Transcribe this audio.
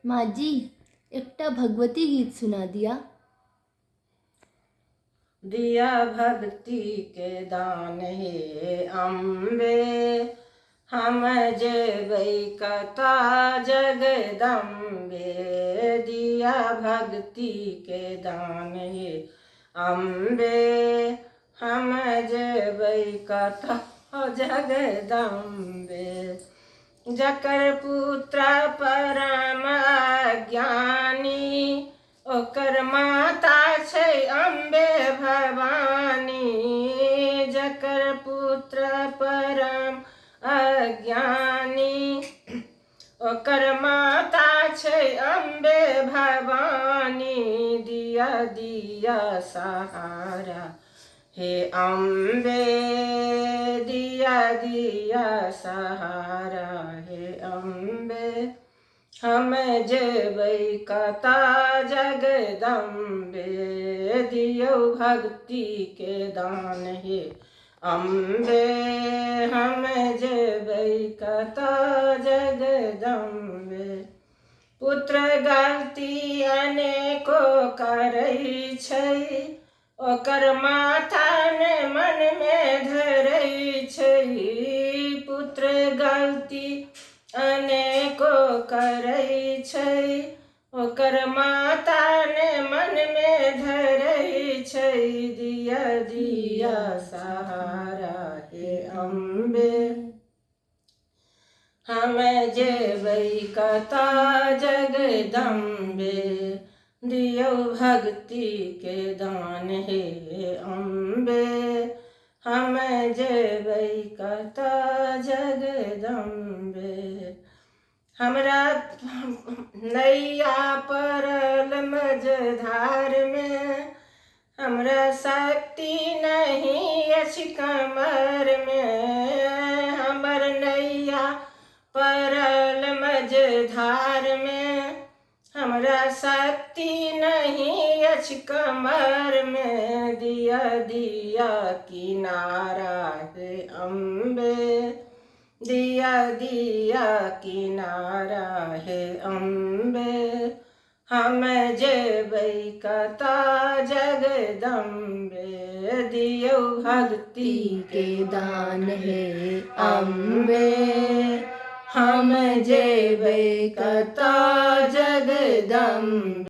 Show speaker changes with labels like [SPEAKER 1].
[SPEAKER 1] माँ जी एकटा भगवती गीत सुना दिया।
[SPEAKER 2] दिया भक्ति के दान हे अम्बे, हम जेबै कथा जगदम्बे। दिया भक्ति के दान हे अम्बे, हम जेबै कथा जगदम्बे। जकर पुत्र परम अज्ञानी, ओकर माता छै अम्बे भवानी। जकर पुत्र परम अज्ञानी, ओकर माता छै अम्बे भवानी। दिया दिया सहारा हे अम्बे, दिया दिया सहारा हे अम्बे। हम जेबै कथा जगदम्बे, दियौ भक्ति के दान हे अम्बे। हम जेबै कथा जगदम्बे। पुत्र गलती अनेको करै छै, ओकर माथा ने मन में धरै छै। पुत्र गलती अनेको करै छै, ओकर माता ने मन में धरै छै। दिया दिया सहारा हे अम्बे, हम जेबै कथा जगदम्बे। दियौ भक्ति के दान हे अम्बे, हम जेबै कथा जगदम्बे। हमरा नैया परल मझधार में, हमरा शक्ति नहीं अछि कमर में। हमर नैया परल मझधार में, हमरा शक्ति नहीं अछि कमर में। दिया दिया किनारा हे अम्बे, दिया दिया किनारा हे अम्बे। हम जेबै कथा जगदम्बे, दियौ भक्ति के दान हे अम्बे। हम जेबै कथा जगदम्बे।